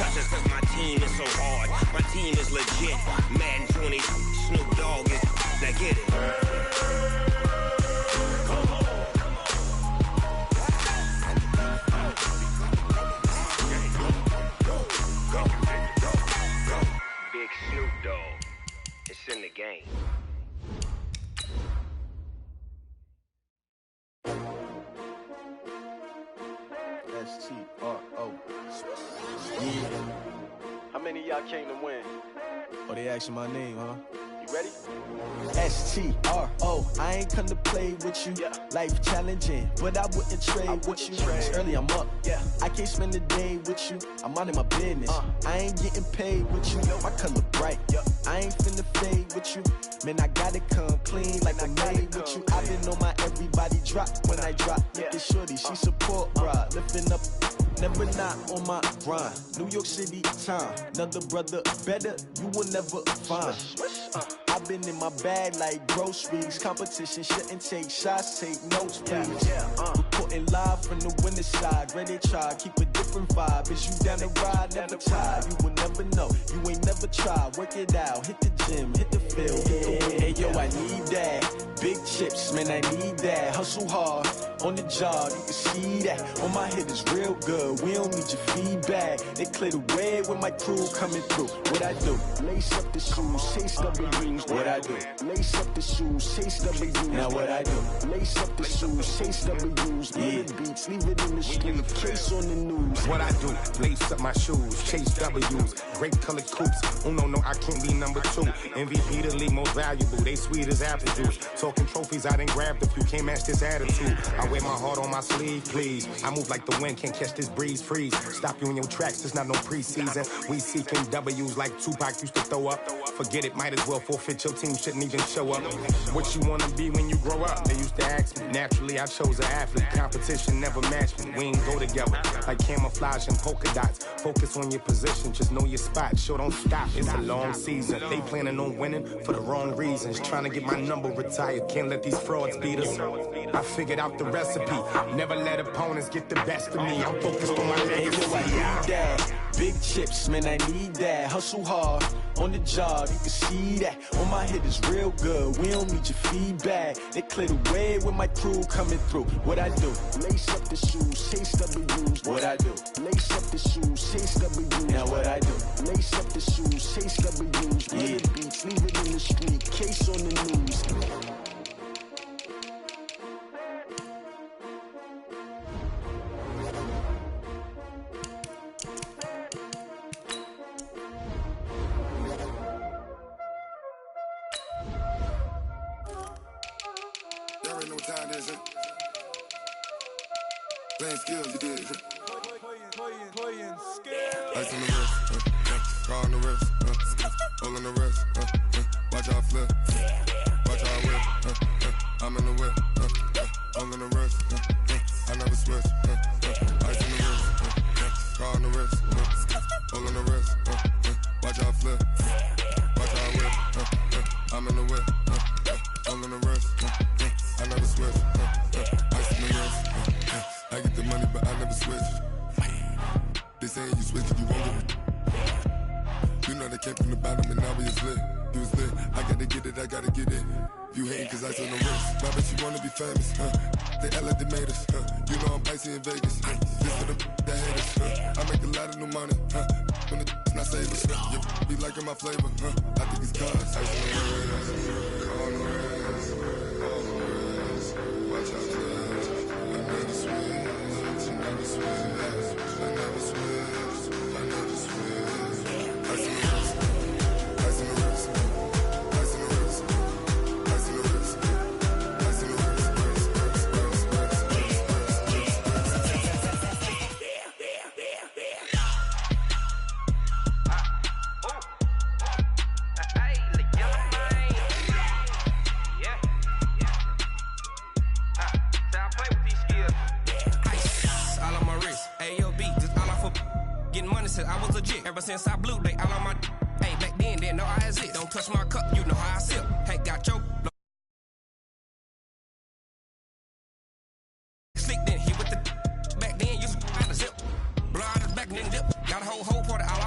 Touches cause my team is so hard. My team is legit. Madden 20, Snoop Dogg is. Now get it. Come on. Big Snoop Dogg. It's in the game. S-T-R-O. Yeah. How many of y'all came to win? Oh, they asking my name, huh? You ready? S-T-R-O. I ain't come to play with you. Yeah. Life challenging, but I wouldn't trade with you. It's early, I'm up. Yeah. I can't spend the day with you. I'm minding my business. I ain't getting paid with you. My color bright. Yeah. I ain't finna fade with you. Man, I gotta come clean like I'm made with you. I've been on my everybody drop when I drop. Look at shorty, she support ride. Lifting up, never not on my grind. New York City time. Another brother better, you will never find. I've been in my bag like groceries. Competition shouldn't take shots, take notes, please. Reporting live from the winner side. Ready to try, keep a different vibe. Is you down the ride, never tired. You will never know, you ain't never tried. Work it out, hit the gym, hit the field. Hey yo, I need that. Big chips, man, I need that. Hustle hard, on the job, you can see that. On my head is real good, we don't need your feedback. They clear the way with my crew coming through. What I do? Lace up the shoes, chase W's. What I do? Lace up the shoes, chase W's. Now what I do? Lace up the shoes, chase W's. Yeah. Beats, leave it in the street, case on the news. What I do? Lace up my shoes, chase W's. Great colored coops. Oh no, I can't be number 2. MVP the league most valuable. They sweet as apple juice. Talking trophies, I didn't grab the few. Can't match this attitude. I wear my heart on my sleeve, please. I move like the wind, can't catch this breeze, freeze. Stop you in your tracks, there's not no preseason. We seeking W's like Tupac used to throw up. Forget it, might as well forfeit. Your team shouldn't even show up. What you wanna be when you grow up? They used to ask me. Naturally, I chose an athlete. Competition never matched me. We ain't go together like camouflage and polka dots. Focus on your position, just know your spot. Sure, don't stop. It's a long season. They planning on winning for the wrong reasons. Trying to get my number retired. Can't let these frauds beat us. I figured out the recipe. Never let opponents get the best of me. I'm focused on my legacy. I need that. Big chips, man, I need that. Hustle hard, on the job, you can see that. On my head is real good, we don't need your feedback. They clear the way with my crew coming through. What I do? Lace up the shoes, chase W's. What I do? Lace up the shoes, chase W's. Now what I do? Lace up the shoes, chase W's. Yeah. Beats, leave it in the street, case on the news. Playing skills, you did. Playing skills. Ice on the wrist, car on the wrist, hole in the wrist, watch out flip, watch out whip, I'm in the whip, hole in the wrist, I never switch, ice on the wrist, car on the wrist, hole in the wrist, watch out flip, watch out whip, I'm in the whip, hole in the wrist, I never switch, ice on the wrist. I get the money, but I never switch. They saying you switch, you won't get it. You know they came from the bottom and now we is lit. You was lit, I gotta get it, I gotta get it. You hating cause I on the wrist. Why bet you wanna be famous, They Ella they made us, You know I'm icy in Vegas, This for the that hate us, I make a lot of new money, When it's not savers, You be liking my flavor, I think it's cause I on the wrist, on the wrist, on the wrist. Watch out, I never switch, I never switch, I never switch, I never switch. Ice in the wrist, ice in the wrist, ice in the wrist, ice in the wrist, ice in the wrist, I was legit ever since I blew they all on my hey back then didn't know I exist. Don't touch my cup, you know how I sip. Hey, got your slick then hit with the back then you had a zip. Blood is back then dip. Got a whole party out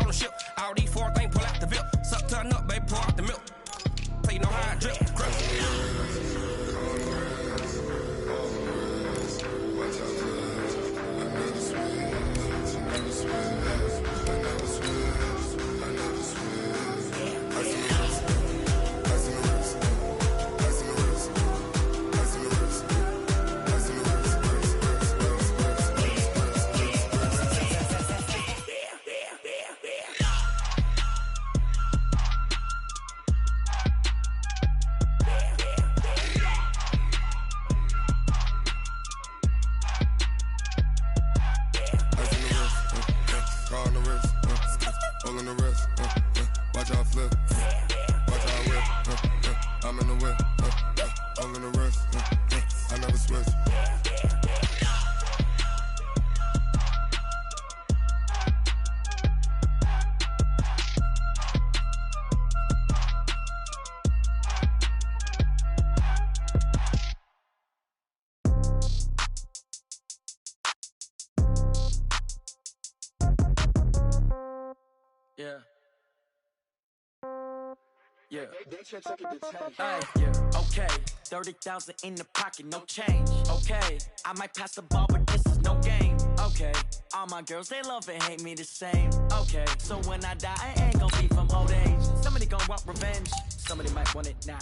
all in the wrist. Watch how I flip. Watch how I whip. I'm in the whip. All in the wrist. I never switch. Yeah. Yeah. Hey, yeah. Okay. 30,000 in the pocket, no change. Okay. I might pass the ball, but this is no game. Okay. All my girls, they love and hate me the same. Okay. So when I die, I ain't gonna be from old age. Somebody gon' want revenge. Somebody might want it now.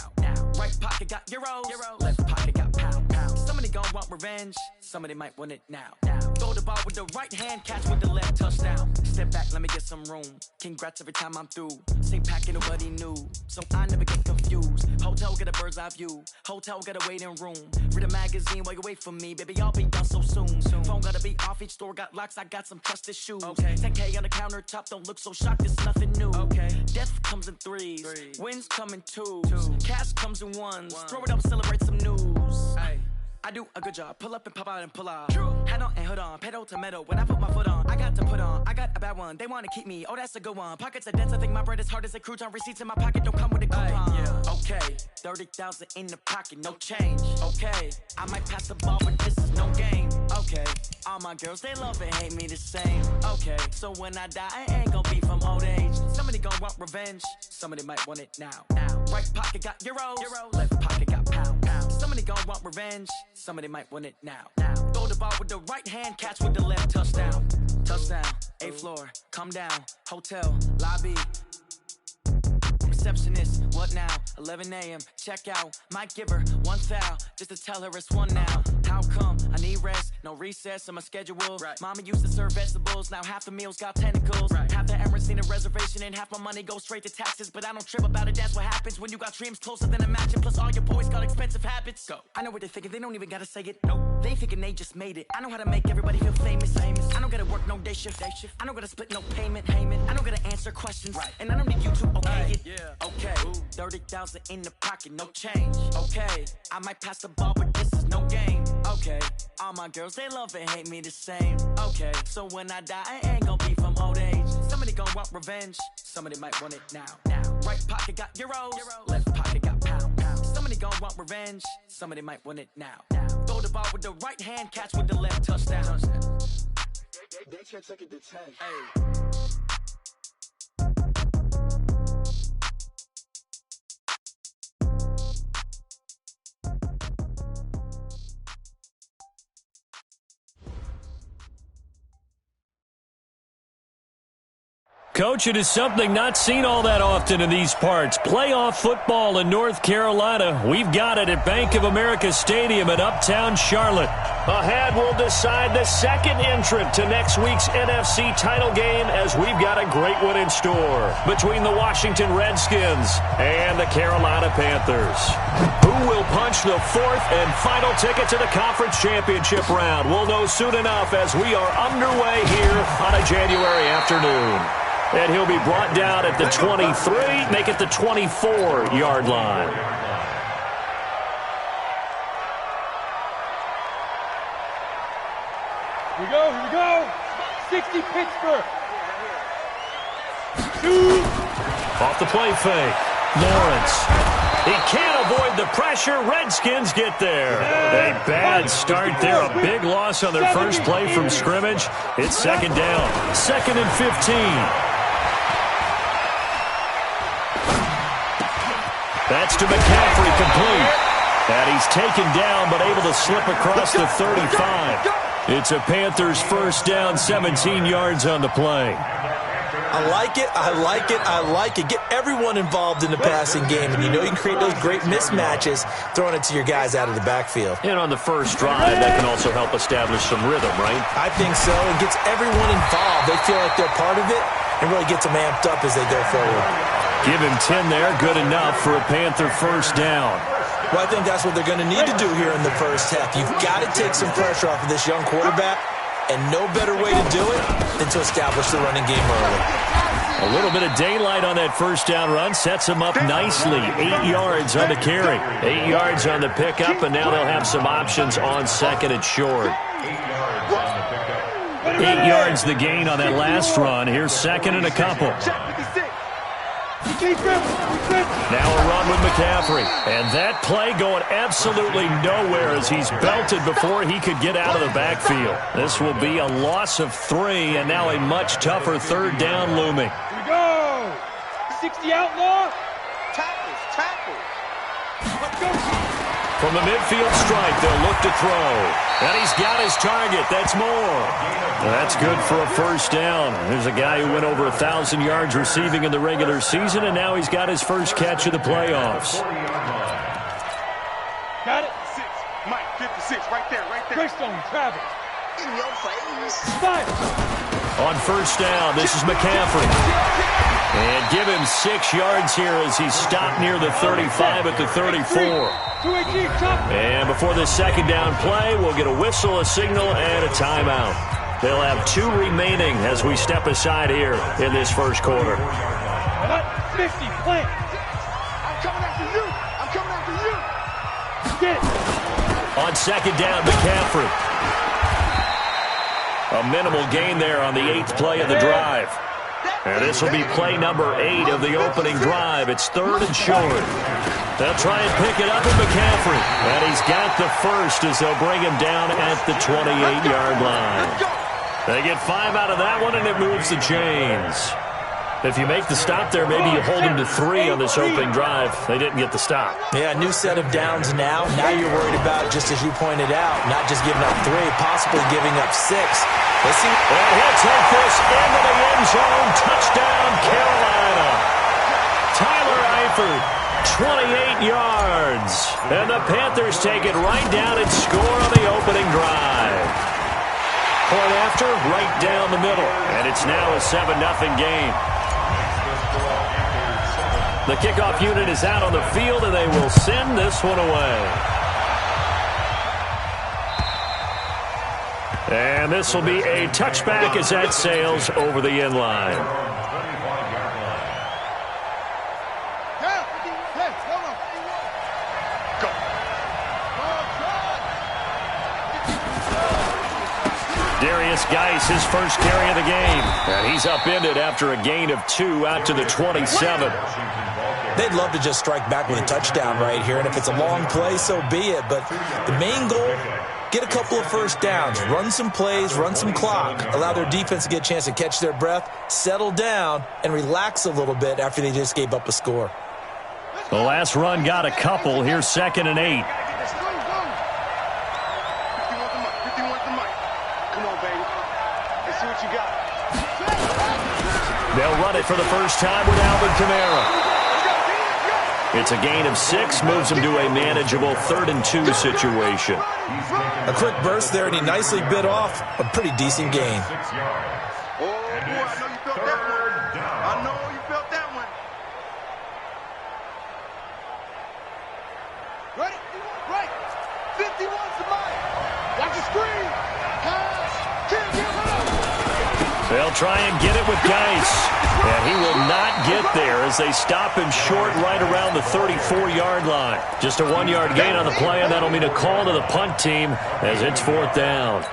Right pocket got euros. Left pocket got pound. Somebody gon' want revenge. Somebody might want it now. Throw the ball with the right hand, catch with the left, touchdown. Step back, let me get some room. Congrats every time I'm through. Same packet, nobody knew, so I never get confused. Hotel get a bird's eye view. Hotel get a waiting room. Read a magazine while you wait for me, baby. I'll be done so soon. Phone gotta be off. Each store got locks. I got some trusted shoes. Okay. 10K on the countertop. Don't look so shocked. It's nothing new. Okay. Death comes in threes. Wins come in twos. Cash comes in ones. Throw it up, celebrate some news. Ay. I do a good job. Pull up and pop out and pull out. Head on and hood on. Pedal to metal. When I put my foot on, I got to put on. I got a bad one. They want to keep me. Oh, that's a good one. Pockets are dense. I think my bread is hard as a crouton. Receipts in my pocket don't come with a coupon. Yeah. Okay. 30,000 in the pocket. No change. Okay. I might pass the ball, but this is no game. Okay. All my girls, they love and hate me the same. Okay. So when I die, I ain't gonna be from old age. Somebody gon' want revenge. Somebody might want it now. Right pocket got euros. Left pocket got pound. Somebody gon' want revenge. Somebody might want it now. Throw the ball with the right hand, catch with the left, touchdown. Touchdown, 8th floor, come down, hotel, lobby. Receptionist, what now? 11 a.m., check out. Might give her one foul, just to tell her it's one now. How come? I need rest, no recess in my schedule. Right. Mama used to serve vegetables, now half the meals got tentacles. Right. Half the errands need a reservation and half my money goes straight to taxes. But I don't trip about it, that's what happens when you got dreams closer than a match. And plus all your boys got expensive habits. Go. I know what they're thinking, they don't even gotta say it. Nope. They thinking they just made it. I know how to make everybody feel famous. I don't gotta work no day shift. I don't gotta split no payment. I don't gotta answer questions. Right. And I don't need you to okay it. Yeah. Okay. 30,000 in the pocket, no change. Okay. I might pass the ball, but this is no game. Okay. All my girls, they love and hate me the same. Okay. So when I die, I ain't gonna be from old age. Somebody gon' want revenge. Somebody might want it now. Right pocket got euros. Left pocket got pound. Somebody gon' want revenge. Somebody might want it now. Throw the ball with the right hand, catch with the left, touchdown. They can't take it to 10. Hey. Coach, it is something not seen all that often in these parts. Playoff football in North Carolina. We've got it at Bank of America Stadium in Uptown Charlotte. Ahead, we'll decide the second entrant to next week's NFC title game as we've got a great one in store between the Washington Redskins and the Carolina Panthers. Who will punch the fourth and final ticket to the conference championship round? We'll know soon enough as we are underway here on a January afternoon. And he'll be brought down at the 23, make it the 24-yard line. Here we go. 60 Pittsburgh. Off the play fake. Lawrence. He can't avoid the pressure. Redskins get there. A bad start there. A big loss on their first play from scrimmage. It's second down. 2nd and 15. That's to McCaffrey, complete. And he's taken down, but able to slip across the 35. It's a Panthers first down, 17 yards on the play. I like it. Get everyone involved in the passing game, and you know you can create those great mismatches throwing it to your guys out of the backfield. And on the first drive, that can also help establish some rhythm, right? I think so. It gets everyone involved. They feel like they're part of it and really gets them amped up as they go forward. Give him 10 there. Good enough for a Panther first down. Well, I think that's what they're going to need to do here in the first half. You've got to take some pressure off of this young quarterback, and no better way to do it than to establish the running game early. A little bit of daylight on that first down run sets them up nicely. 8 yards on the carry. 8 yards on the pickup, and now they'll have some options on second and short. 8 yards the gain on that last run. Here's second and a couple. Now a run with McCaffrey. And that play going absolutely nowhere as he's belted before he could get out of the backfield. This will be a loss of 3, and now a much tougher third down looming. Here we go. 60 outlaw. Tackle. Let's go. From the midfield stripe, they'll look to throw. And he's got his target. That's more. That's good for a first down. There's a guy who went over 1,000 yards receiving in the regular season, and now he's got his first catch of the playoffs. Got it. 6. Mike, 56. Right there. Greystone, travel. In your face. 5. On first down, this is McCaffrey. And give him 6 yards here as he's stopped near the 35 at the 34. And before the second down play, we'll get a whistle, a signal, and a timeout. They'll have 2 remaining as we step aside here in this first quarter. 50, plant. I'm coming after you. Get it. On second down, McCaffrey. A minimal gain there on the 8th play of the drive. And this will be play number 8 of the opening drive. It's third and short. They'll try and pick it up with McCaffrey. And he's got the first as they'll bring him down at the 28-yard line. They get 5 out of that one, and it moves the chains. If you make the stop there, maybe you hold them to 3 on this opening drive. They didn't get the stop. Yeah, new set of downs now. Now you're worried about, just as you pointed out, not just giving up 3, possibly giving up 6. Let's see. And he'll take this into the end zone. Touchdown, Carolina. Tyler Eifert, 28 yards. And the Panthers take it right down and score on the opening drive. Point after, right down the middle. And it's now a 7-0 game. The kickoff unit is out on the field, and they will send this one away. And this will be a touchback as that sails over the end line. Darius Geis, his first carry of the game. And he's upended after a gain of 2 out to the 27. They'd love to just strike back with a touchdown right here, and if it's a long play, so be it. But the main goal, get a couple of first downs, run some plays, run some clock, allow their defense to get a chance to catch their breath, settle down, and relax a little bit after they just gave up a score. The last run got a couple. Here's second and 8. They'll run it for the first time with Alvin Kamara. It's a gain of 6, moves them to a manageable 3rd and 2 situation. A quick burst there, and he nicely bit off a pretty decent gain. Oh, boy, I know you felt that one. Ready? Right. 51's the Mike. Watch the screen. Pass. Can't give up. They'll try and get it with Geis. And he will not get there as they stop him short right around the 34-yard line. Just a 1-yard gain on the play, and that'll mean a call to the punt team as it's 4th down.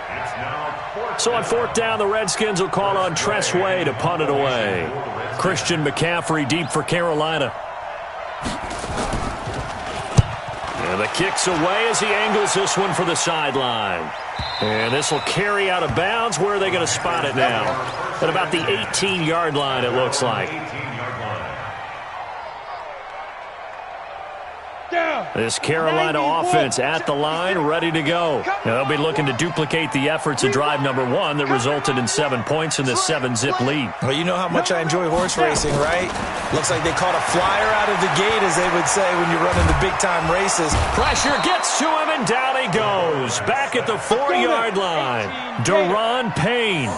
So on 4th down, the Redskins will call on Tress Way to punt it away. Christian McCaffrey deep for Carolina. And the kick's away as he angles this one for the sideline. And this will carry out of bounds. Where are they going to spot it now? At about the 18-yard line, it looks like. This Carolina offense at the line, ready to go. They'll be looking to duplicate the efforts of drive number 1 that resulted in 7 points in the 7-zip lead. Well, you know how much I enjoy horse racing, right? Looks like they caught a flyer out of the gate, as they would say when you're running the big-time races. Pressure gets to him, and down he goes. Back at the 4-yard line. Deron Payne.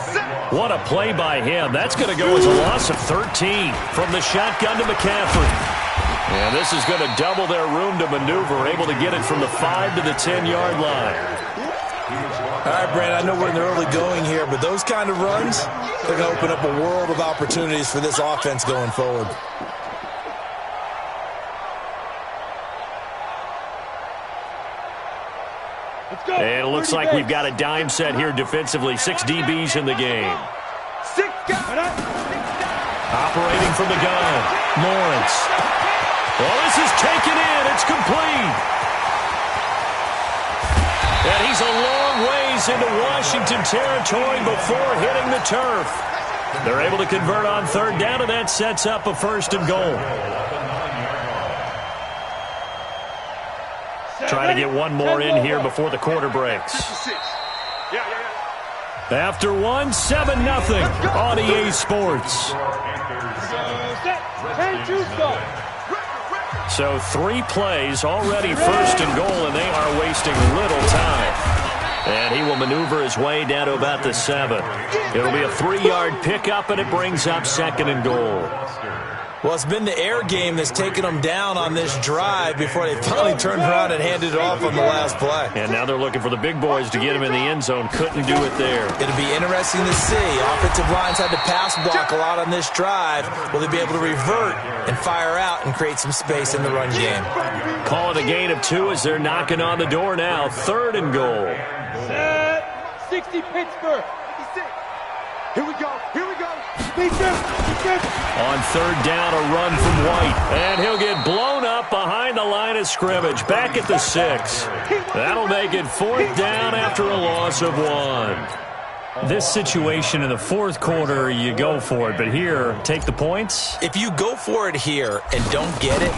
What a play by him. That's going to go as a loss of 13 from the shotgun to McCaffrey. And this is going to double their room to maneuver, able to get it from the 5 to the 10-yard line. All right, Brandon, I know we're in the early going here, but those kind of runs, they're going to open up a world of opportunities for this offense going forward. And it looks like we've got a dime set here defensively. 6 DBs in the game. Operating from the gun, Lawrence. Well, this is taken in. It's complete. And he's a long ways into Washington territory before hitting the turf. They're able to convert on third down, and that sets up a 1st and goal. Trying to get one more in here before the quarter breaks. After 1, 7-0 on EA Sports. So 3 plays already 1st and goal, and they are wasting little time. And he will maneuver his way down to about the 7. It'll be a 3-yard pickup, and it brings up 2nd and goal. Well, it's been the air game that's taken them down on this drive before they finally turned around and handed it off on the last play. And now they're looking for the big boys to get him in the end zone. Couldn't do it there. It'll be interesting to see. Offensive lines had to pass block a lot on this drive. Will they be able to revert and fire out and create some space in the run game? Call it a gain of 2 as they're knocking on the door now. 3rd and goal. 60 Pittsburgh. Here we go. Here we go. On 3rd down, a run from White. And he'll get blown up behind the line of scrimmage. Back at the 6. That'll make it 4th down after a loss of 1. This situation in the 4th quarter, you go for it. But here, take the points. If you go for it here and don't get it,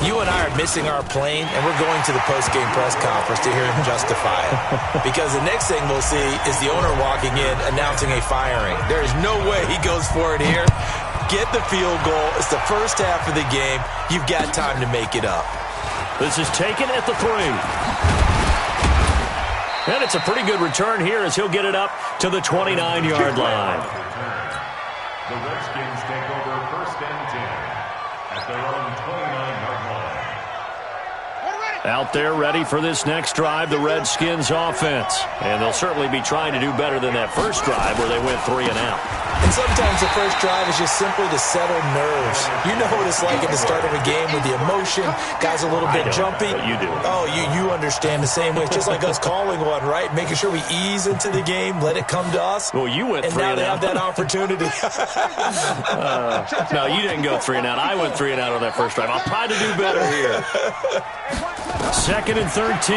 you and I are missing our plane, and we're going to the post-game press conference to hear him justify it. Because the next thing we'll see is the owner walking in announcing a firing. There is no way he goes for it here. Get the field goal. It's the first half of the game. You've got time to make it up. This is taken at the 3. And it's a pretty good return here as he'll get it up to the 29-yard line. The Redskins take over 1st and 10 at their own 29-yard line. Out there ready for this next drive, the Redskins offense. And they'll certainly be trying to do better than that first drive where they went 3 and out. And sometimes the first drive is just simply to settle nerves. You know what it's like at the start of a game with the emotion. Guys a little bit jumpy. You do. Oh, you understand the same way. It's just like us calling one, right? Making sure we ease into the game, let it come to us. Well, you went 3 and out. And now they have that opportunity. No, you didn't go 3 and out. I went 3 and out on that first drive. I'll try to do better here. 2nd and 13.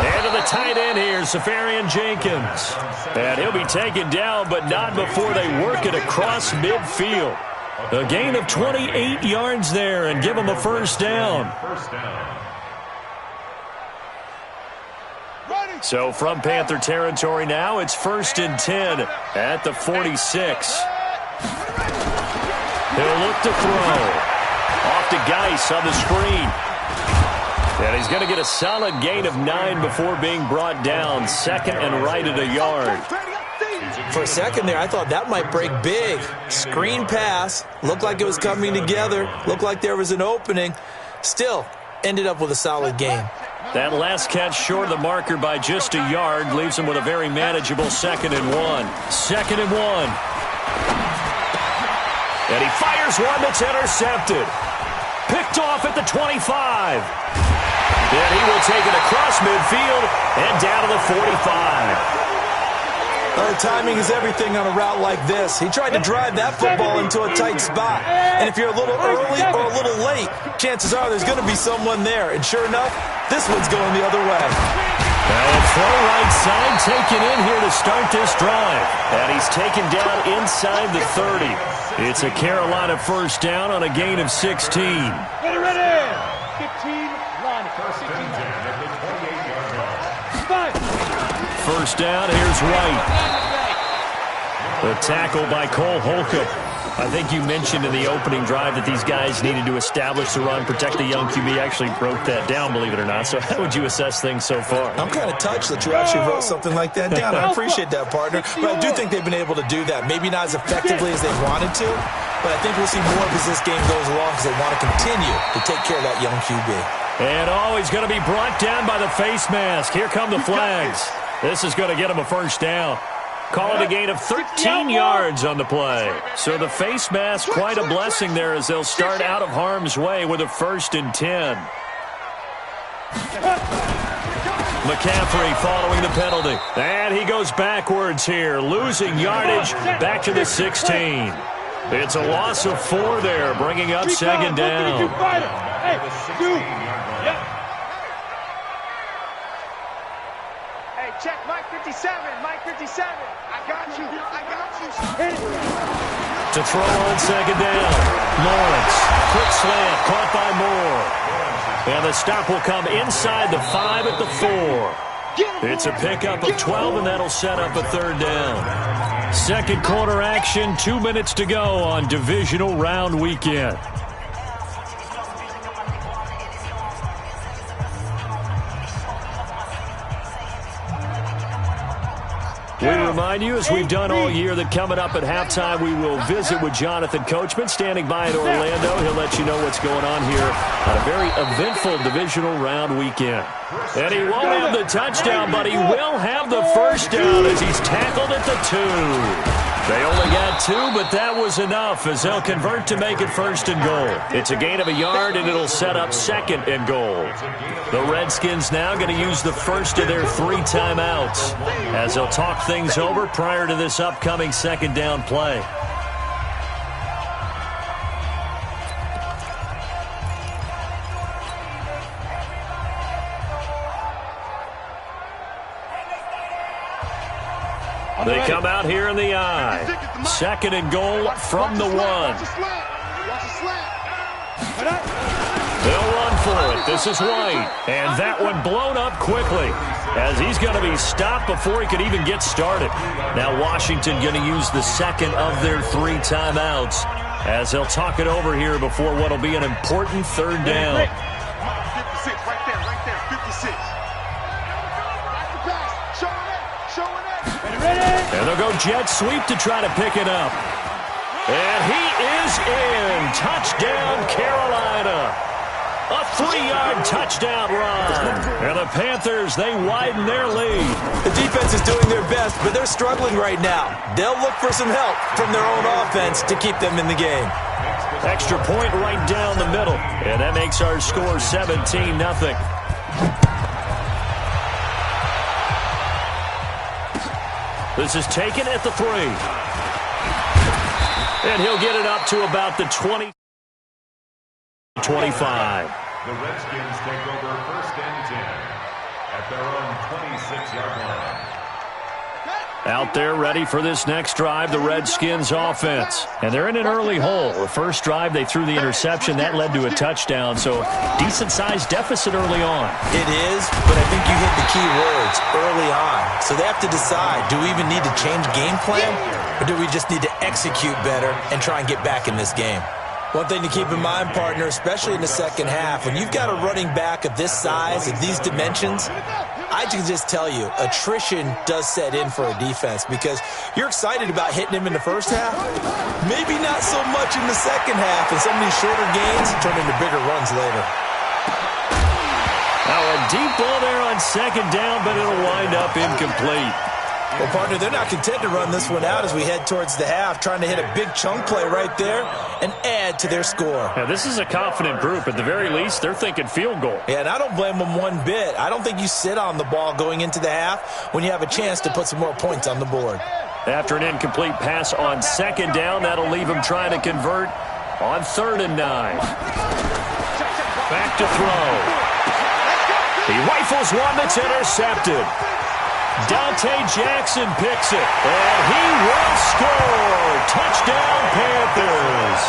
And to the tight end here, Safarian Jenkins. And he'll be taken down, but not before they work it across midfield. A gain of 28 yards there and give him a 1st down. So from Panther territory now, it's 1st and 10 at the 46. He'll look to throw. Off to Geis on the screen. And he's going to get a solid gain of 9 before being brought down. 2nd and right at a yard. For a second there, I thought that might break big. Screen pass. Looked like it was coming together. Looked like there was an opening. Still, ended up with a solid gain. That last catch short of the marker by just a yard leaves him with a very manageable 2nd and 1. 2nd and 1. And he fires one that's intercepted. Picked off at the 25. And he will take it across midfield and down to the 45. Timing is everything on a route like this. He tried to drive that football into a tight spot. And if you're a little early or a little late, chances are there's going to be someone there. And sure enough, this one's going the other way. And throw right side taken in here to start this drive. And he's taken down inside the 30. It's a Carolina 1st down on a gain of 16. Get it ready. 15, line. 1st and 10 at the 28-yard line. 1st down, here's White. The tackle by Cole Holcomb. I think you mentioned in the opening drive that these guys needed to establish the run, protect the young QB. Actually broke that down, believe it or not. So how would you assess things so far? I'm kind of touched that you actually wrote something like that down. I appreciate that, partner. But I do think they've been able to do that. Maybe not as effectively as they wanted to, but I think we'll see more as this game goes along because they want to continue to take care of that young QB. And he's going to be brought down by the face mask. Here come the flags. This is going to get him a first down. Call it a gain of 13 yards on the play. So the face mask, quite a blessing there as they'll start out of harm's way with a 1st and 10. McCaffrey following the penalty. And he goes backwards here, losing yardage back to the 16. It's a loss of 4 there, bringing up 2nd down. Hey, check Mike 57, Mike 57. I got you. To throw on 2nd down. Lawrence, quick slant, caught by Moore. And the stop will come inside the 5 at the 4. It's a pickup of 12, and that'll set up a 3rd down. Second quarter action, 2 minutes to go on divisional round weekend. We remind you, as we've done all year, that coming up at halftime, we will visit with Jonathan Coachman, standing by in Orlando. He'll let you know what's going on here on a very eventful divisional round weekend. And he won't have the touchdown, but he will have the first down as he's tackled at the 2. They only got 2, but that was enough as they'll convert to make it 1st and goal. It's a gain of a yard, and it'll set up 2nd and goal. The Redskins now going to use the first of their 3 timeouts as they'll talk things over prior to this upcoming 2nd down play. They come out here in the I. 2nd and goal from the 1. They'll run for it. This is White. And that one blown up quickly as he's going to be stopped before he could even get started. Now Washington going to use the 2nd of their 3 timeouts as they'll talk it over here before what will be an important 3rd down. 56, right there, 56. And they'll go jet sweep to try to pick it up. And he is in. Touchdown, Carolina. A 3-yard touchdown run. And the Panthers, they widen their lead. The defense is doing their best, but they're struggling right now. They'll look for some help from their own offense to keep them in the game. Extra point right down the middle. And that makes our score 17-0. This is taken at the 3. And he'll get it up to about the 20. 25. The Redskins take over 1st and 10 at their own 26-yard line. Out there ready for this next drive, the Redskins offense. And they're in an early hole. The first drive, they threw the interception. That led to a touchdown, so decent-sized deficit early on. It is, but I think you hit the key words, early on. So they have to decide, do we even need to change game plan, or do we just need to execute better and try and get back in this game? One thing to keep in mind, partner, especially in the second half, when you've got a running back of this size, of these dimensions, I can just tell you, attrition does set in for a defense because you're excited about hitting him in the first half. Maybe not so much in the second half, and some of these shorter gains turn into bigger runs later. Now a deep ball there on 2nd down, but it'll wind up incomplete. Well, partner, they're not content to run this one out as we head towards the half, trying to hit a big chunk play right there and add to their score. Yeah, this is a confident group. At the very least, they're thinking field goal. Yeah, and I don't blame them one bit. I don't think you sit on the ball going into the half when you have a chance to put some more points on the board. After an incomplete pass on 2nd down, that'll leave him trying to convert on 3rd and 9. Back to throw. He rifles one that's intercepted. Dante Jackson picks it, and he will score. Touchdown, Panthers.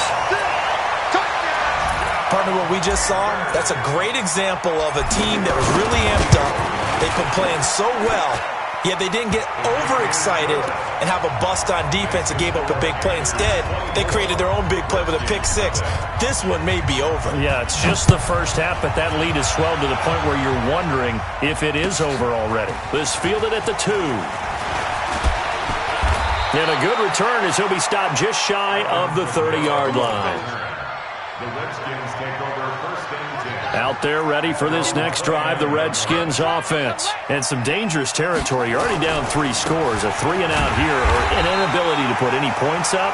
Partner, what we just saw, that's a great example of a team that was really amped up. They've been playing so well, yet they didn't get overexcited and have a bust on defense and gave up a big play. Instead, they created their own big play with a pick 6. This one may be over. Yeah, it's just the first half, but that lead has swelled to the point where you're wondering if it is over already. This fielded at the 2. And a good return as he'll be stopped just shy of the 30-yard line. The Redskins take over first and 10. Out there ready for this next drive, the Redskins offense. And some dangerous territory. You're already down 3 scores. A 3-and-out here or an inability to put any points up.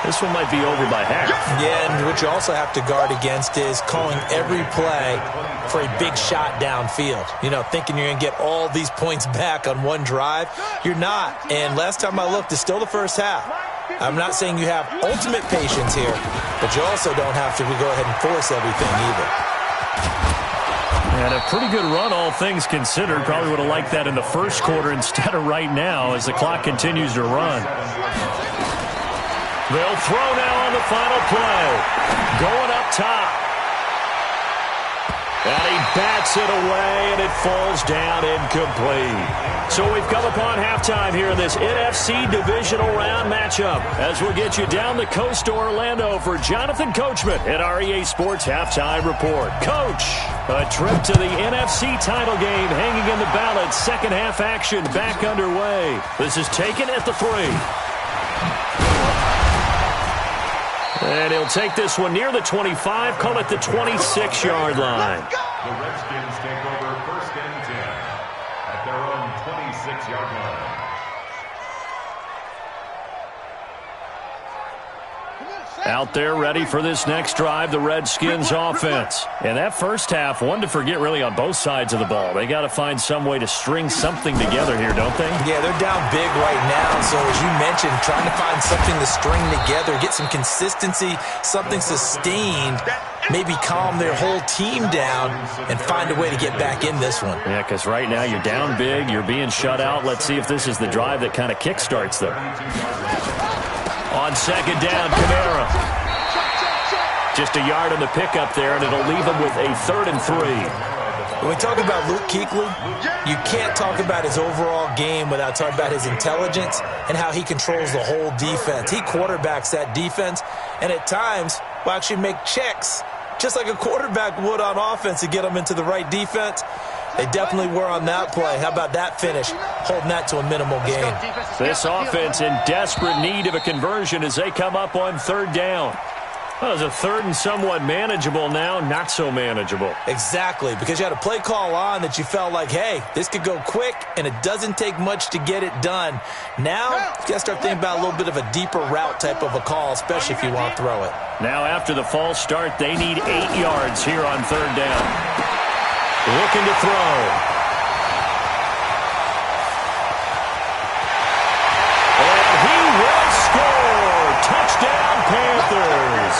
This one might be over by half. Yeah, and what you also have to guard against is calling every play for a big shot downfield. You know, thinking you're going to get all these points back on one drive. You're not. And last time I looked, it's still the first half. I'm not saying you have ultimate patience here, but you also don't have to go ahead and force everything either. And a pretty good run, all things considered. Probably would have liked that in the first quarter instead of right now as the clock continues to run. They'll throw now on the final play. Going up top. And he bats it away, and it falls down incomplete. So we've come upon halftime here in this NFC Divisional Round matchup as we'll get you down the coast to Orlando for Jonathan Coachman at our EA Sports Halftime Report. Coach, a trip to the NFC title game hanging in the balance. Second half action back underway. This is taken at the 3. And he'll take this one near the 25, call it the 26-yard line. The Redskins take over first and 10 at their own 26-yard line. Out there ready for this next drive, the Redskins offense. And that first half, one to forget really on both sides of the ball. They got to find some way to string something together here, don't they? Yeah, they're down big right now. So as you mentioned, trying to find something to string together, get some consistency, something sustained, maybe calm their whole team down and find a way to get back in this one. Yeah, because right now you're down big, you're being shut out. Let's see if this is the drive that kind of kickstarts them. On second down, Kamara. Just a yard on the pickup there, and it'll leave him with a 3rd and 3. When we talk about Luke Kuechly, you can't talk about his overall game without talking about his intelligence and how he controls the whole defense. He quarterbacks that defense, and at times will actually make checks, just like a quarterback would on offense to get them into the right defense. They definitely were on that play. How about that finish? Holding that to a minimal gain. This offense in desperate need of a conversion as they come up on 3rd down. Well, it was a 3rd and somewhat manageable now, not so manageable. Exactly, because you had a play call on that you felt like, hey, this could go quick, and it doesn't take much to get it done. Now, you got to start thinking about a little bit of a deeper route type of a call, especially if you want to throw it. Now, after the false start, they need 8 yards here on 3rd down. Looking to throw. And he will score. Touchdown, Panthers.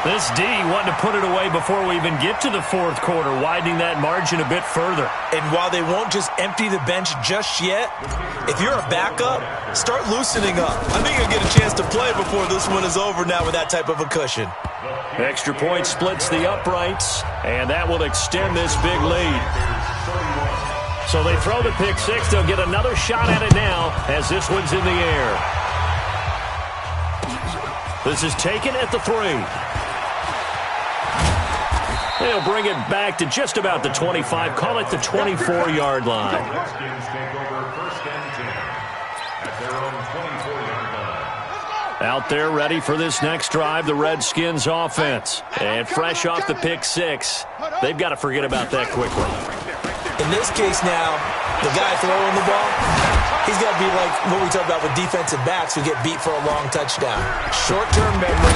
This D wanting to put it away before we even get to the 4th quarter, widening that margin a bit further. And while they won't just empty the bench just yet, if you're a backup, start loosening up. I think you'll get a chance to play before this one is over now with that type of a cushion. Extra point splits the uprights, and that will extend this big lead. So they throw the pick 6. They'll get another shot at it now as this one's in the air. This is taken at the 3. They'll bring it back to just about the 25. Call it the 24-yard line. The Redskins take over first and 10 at their own 24-yard line. Out there ready for this next drive, the Redskins offense. And fresh off the pick 6, they've got to forget about that quickly. In this case now, the guy throwing the ball, he's got to be like what we talk about with defensive backs who get beat for a long touchdown. Short-term memory,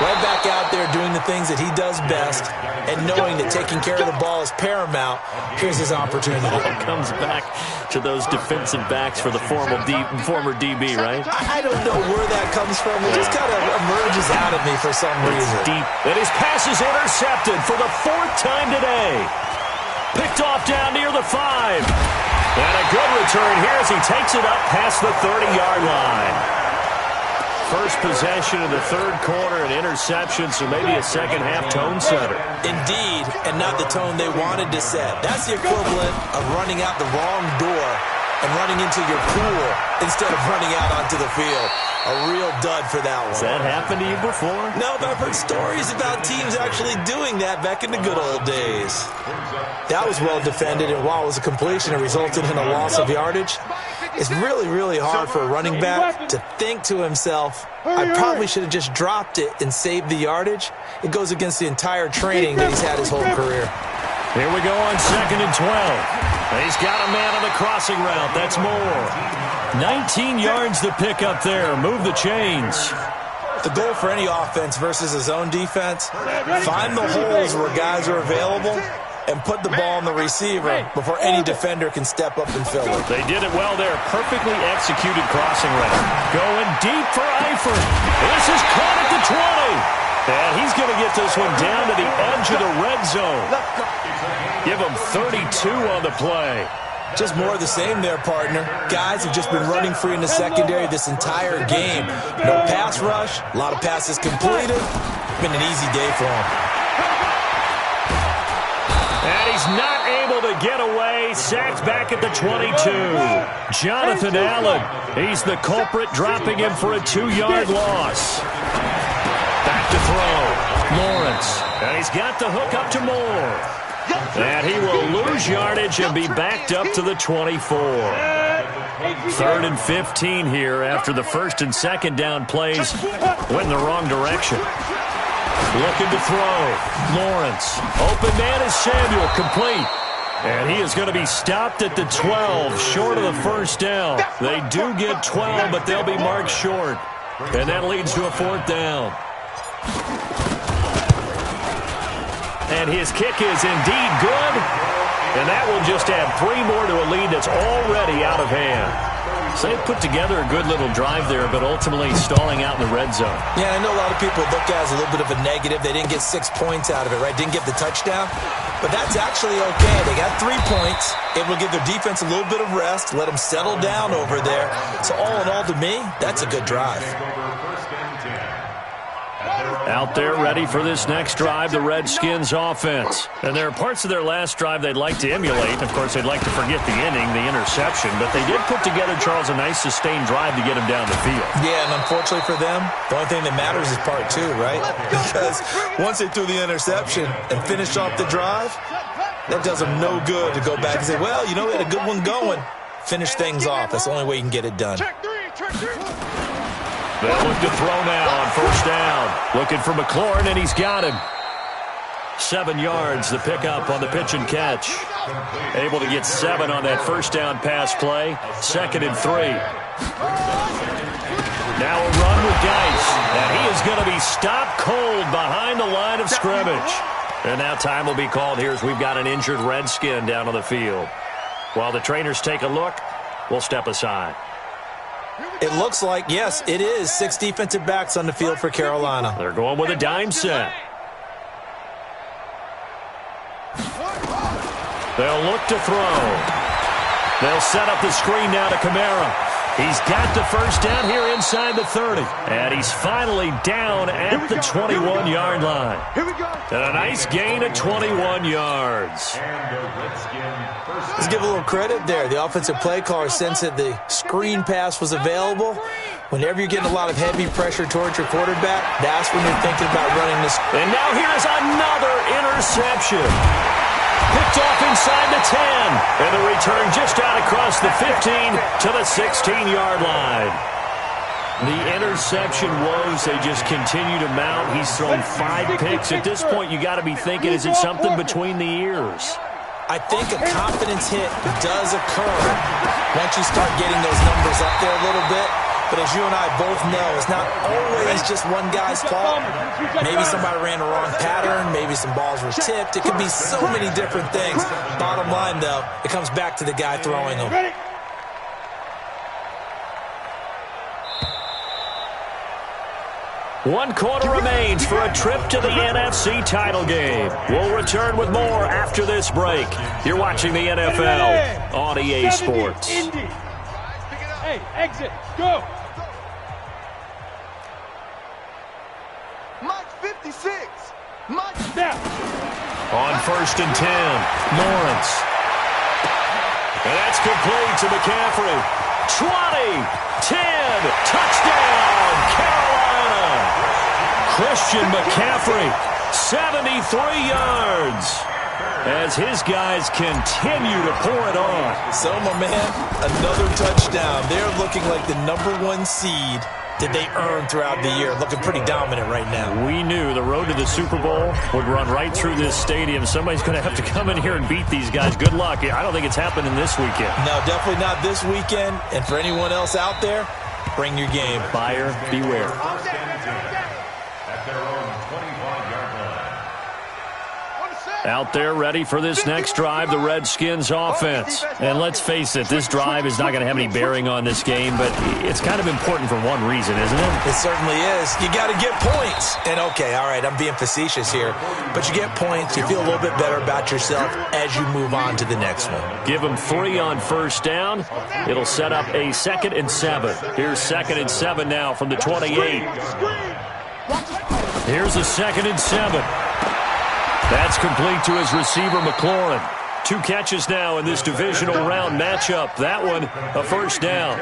right back out there doing the things that he does best, and knowing that taking care of the ball is paramount. Here's his opportunity. It comes back to those defensive backs for the former DB, right? I don't know where that comes from. It just kind of emerges out of me for some reason. Deep. And his pass is intercepted for the 4th time today. Picked off down near the 5. And a good return here as he takes it up past the 30-yard line. First possession of the 3rd quarter, an interception, so maybe a second-half tone setter. Indeed, and not the tone they wanted to set. That's the equivalent of running out the wrong door and running into your pool instead of running out onto the field. A real dud for that one. Has that happened to you before? No, but I've heard stories about teams actually doing that back in the good old days. That was well defended, and while it was a completion, it resulted in a loss of yardage. It's really, really hard for a running back to think to himself, I probably should have just dropped it and saved the yardage. It goes against the entire training that he's had his whole career. Here we go on 2nd and 12. He's got a man on the crossing route. That's Moore. 19 yards to pick up there. Move the chains. The goal for any offense versus his own defense, find the holes where guys are available and put the ball on the receiver before any defender can step up and fill it. They did it well there. Perfectly executed crossing route. Going deep for Eifert. This is caught at the 20. And he's going to get this one down to the edge of the red zone. Give him 32 on the play. Just more of the same there, partner. Guys have just been running free in the secondary this entire game. No pass rush, a lot of passes completed. Been an easy day for him. And he's not able to get away. Sacked back at the 22. Jonathan Allen, he's the culprit, dropping him for a 2-yard loss. Back to throw. Lawrence, and he's got the hook up to Moore. And he will lose yardage and be backed up to the 24. 3rd and 15 here after the 1st and 2nd down plays went in the wrong direction. Looking to throw. Lawrence. Open man is Samuel. Complete. And he is going to be stopped at the 12, short of the first down. They do get 12, but they'll be marked short. And that leads to a 4th down. And his kick is indeed good. And that will just add 3 more to a lead that's already out of hand. So they put together a good little drive there, but ultimately stalling out in the red zone. Yeah, I know a lot of people look at it as a little bit of a negative. They didn't get 6 points out of it, right? Didn't get the touchdown. But that's actually okay. They got 3 points. It will give their defense a little bit of rest, let them settle down over there. So all in all, to me, that's a good drive. Out there ready for this next drive, the Redskins offense. And there are parts of their last drive they'd like to emulate. Of course, they'd like to forget the inning, the interception. But they did put together, Charles, a nice sustained drive to get him down the field. Yeah, and unfortunately for them, the only thing that matters is part 2, right? Because once they threw the interception and finished off the drive, that does them no good to go back and say, well, you know, we had a good one going. Finish things off. That's the only way you can get it done. They'll look to throw now on 1st down. Looking for McLaurin, and he's got him. 7 yards, the pickup on the pitch and catch. Able to get 7 on that 1st down pass play. 2nd and 3. Now a run with Dice. And he is going to be stopped cold behind the line of scrimmage. And now time will be called here as we've got an injured Redskin down on the field. While the trainers take a look, we'll step aside. It looks like, yes, it is 6 defensive backs on the field for Carolina. They're going with a dime set. They'll look to throw. They'll set up the screen now to Kamara. He's got the 1st down here inside the 30. And he's finally down at the 21-yard line. And a nice gain of 21 yards. Let's give a little credit there. The offensive play caller sensed that the screen pass was available. Whenever you're getting a lot of heavy pressure towards your quarterback, that's when you're thinking about running this. And now here's another interception. Picked off inside the 10. And the return just out across the 15 to the 16-yard line. The interception woes, they just continue to mount. He's thrown 5 picks. At this point, you got to be thinking, is it something between the ears? I think a confidence hit does occur once you start getting those numbers up there a little bit. But as you and I both know, it's not always just one guy's fault. Maybe somebody ran the wrong pattern. Maybe some balls were tipped. It could be so many different things. Bottom line, though, it comes back to the guy throwing them. 1 quarter remains for a trip to the NFC title game. We'll return with more after this break. You're watching the NFL on EA Sports. Hey, exit, go. Mike 56. Mike Snap. On 1st and 10, Lawrence. And that's complete to McCaffrey. 20, 10, touchdown, Carolina. Christian McCaffrey, 73 yards. as his guys continue to pour it on. So, my man, another touchdown. They're looking like the #1 seed that they earned throughout the year. Looking pretty dominant right now. We knew the road to the Super Bowl would run right through this stadium. Somebody's going to have to come in here and beat these guys. Good luck. I don't think it's happening this weekend. No, definitely not this weekend. And for anyone else out there, bring your game. Buyer beware. At their own 25-yard line. Out there ready for this next drive, the Redskins offense. And let's face it, this drive is not going to have any bearing on this game, but it's kind of important for one reason, isn't it? It certainly is. You got to get points. And okay, all right, I'm being facetious here, but you get points, you feel a little bit better about yourself as you move on to the next one. Give them 3 on first down. It'll set up a 2nd and 7. Here's 2nd and 7 now from the 28. Here's a 2nd and 7. That's complete to his receiver, McLaurin. 2 catches now in this divisional round matchup. That one, a first down.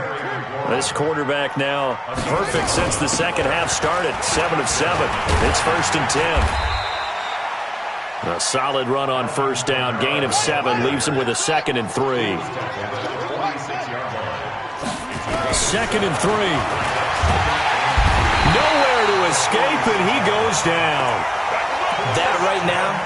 This quarterback now perfect since the second half started. 7 of 7. It's 1st and 10. A solid run on first down. Gain of 7 leaves him with a 2nd and 3. 2nd and 3. Nowhere to escape, and he goes down. That right now,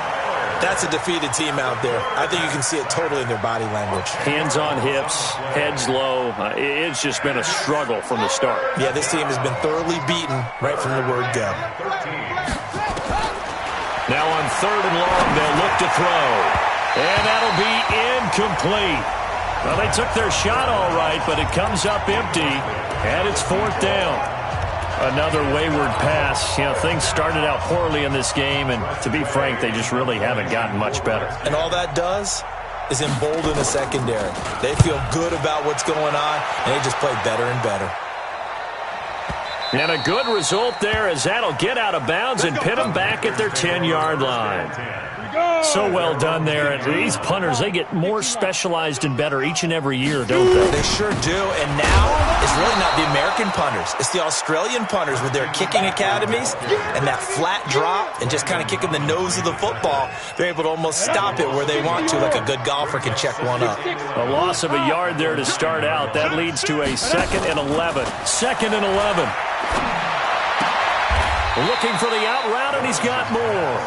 that's a defeated team out there. I think you can see it totally in their body language. Hands on hips, heads low. It's just been a struggle from the start. Yeah, this team has been thoroughly beaten right from the word go. Now on 3rd and long, they'll look to throw. And that'll be incomplete. Well, they took their shot all right, but it comes up empty. And it's 4th down. Another wayward pass. You know, things started out poorly in this game, and to be frank, they just really haven't gotten much better. And all that does is embolden the secondary. They feel good about what's going on, and they just play better and better. And a good result there as that'll get out of bounds and pin them back at their 10-yard line. So well done there. And these punters, they get more specialized and better each and every year, don't they? They sure do. And now it's really not the American punters. It's the Australian punters with their kicking academies and that flat drop and just kind of kicking the nose of the football. They're able to almost stop it where they want to, like a good golfer can check one up. A loss of a yard there to start out. That leads to a 2nd and 11. 2nd and 11. Looking for the out route, and he's got more.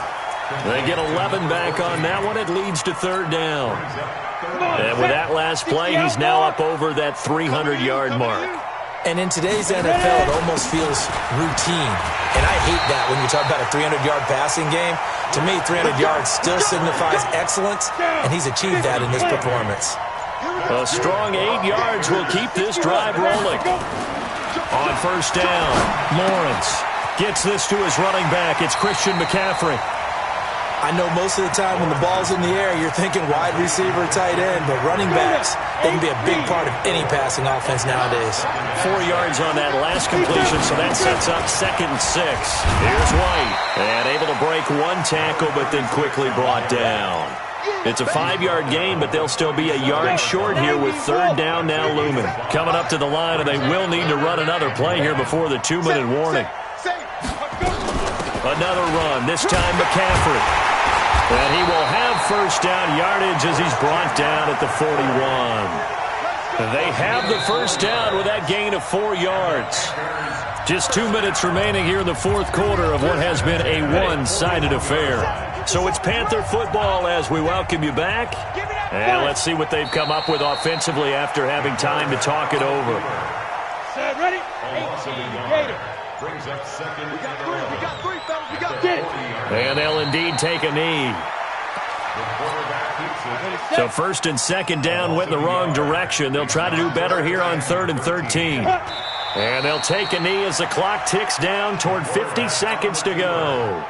They get 11 back on that one. It leads to 3rd down. And with that last play, he's now up over that 300-yard mark. And in today's NFL, it almost feels routine. And I hate that when you talk about a 300-yard passing game. To me, 300 yards still signifies excellence, and he's achieved that in this performance. A strong 8 yards will keep this drive rolling. On first down, Lawrence gets this to his running back. It's Christian McCaffrey. I know most of the time when the ball's in the air, you're thinking wide receiver, tight end, but running backs, they can be a big part of any passing offense nowadays. 4 yards on that last completion, so that sets up 2nd and 6. Here's White, and able to break 1 tackle, but then quickly brought down. It's a 5-yard gain, but they'll still be a yard short here with 3rd down now looming. Coming up to the line, and they will need to run another play here before the 2-minute warning. Another run, this time McCaffrey. And he will have first down yardage as he's brought down at the 41. They have the first down with that gain of 4 yards. Just 2 minutes remaining here in the 4th quarter of what has been a one-sided affair. So it's Panther football as we welcome you back. And let's see what they've come up with offensively after having time to talk it over. Set, ready? 18, brings up 2nd. We got three, fellas. We got three. And they'll indeed take a knee. So 1st and 2nd down went in the wrong direction. They'll try to do better here on 3rd and 13. And they'll take a knee as the clock ticks down toward 50 seconds to go.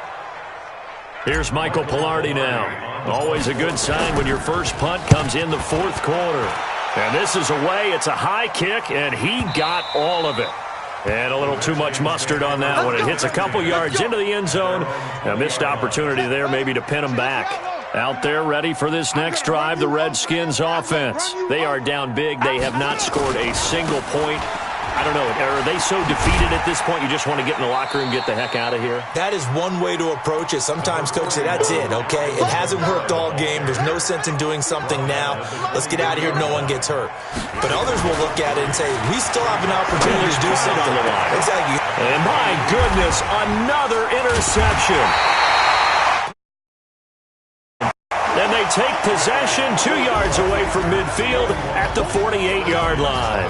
Here's Michael Pilardi now. Always a good sign when your first punt comes in the 4th quarter. And this is away. It's a high kick, and he got all of it. And a little too much mustard on that one. It hits a couple yards into the end zone. A missed opportunity there maybe to pin him back. Out there ready for this next drive, the Redskins offense. They are down big. They have not scored a single point I don't know, are they so defeated at this point you just want to get in the locker room and get the heck out of here? That is one way to approach it. Sometimes coach say, that's it, okay? It hasn't worked all game. There's no sense in doing something now. Let's get out of here. No one gets hurt. But others will look at it and say, we still have an opportunity to do something. On the line. Exactly. And my goodness, another interception. And they take possession 2 yards away from midfield at the 48-yard line.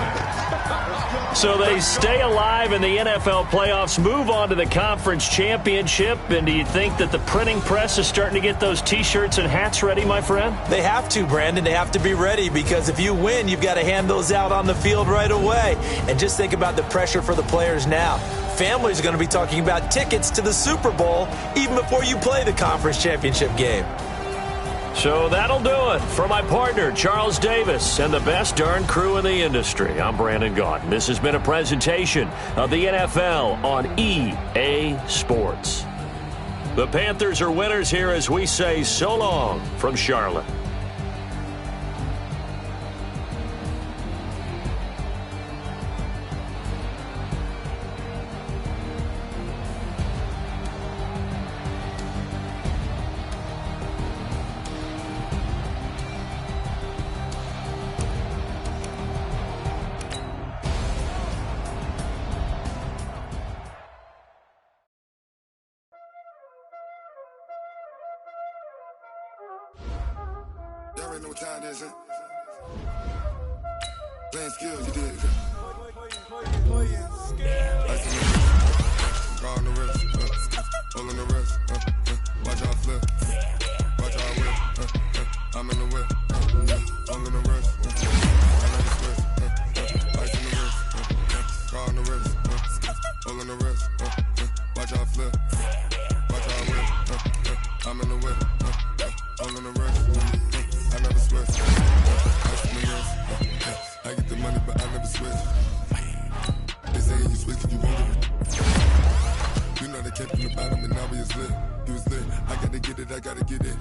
So they stay alive in the NFL playoffs, move on to the conference championship. And do you think that the printing press is starting to get those T-shirts and hats ready, my friend? They have to, Brandon. They have to be ready because if you win, you've got to hand those out on the field right away. And just think about the pressure for the players now. Families are going to be talking about tickets to the Super Bowl even before you play the conference championship game. So that'll do it. For my partner, Charles Davis, and the best darn crew in the industry, I'm Brandon Gaudin. This has been a presentation of the NFL on EA Sports. The Panthers are winners here as we say so long from Charlotte. Y'all already know what time it is, huh? Playing skills, you did. Ice in the wrist, car on the wrist, hole in the wrist, watch out flip, watch out whip, I'm in the whip, hole in the wrist, I never switch, ice in the wrist, car on the wrist, hole in the wrist, watch out flip, watch out whip, I'm in the whip, hole in the wrist, I never switch, ice in the wrist, I get the money but I never switch. They say you switch cause you won't do it. You know they kept in the bottom and now we is lit. You was lit, I gotta get it, I gotta get it.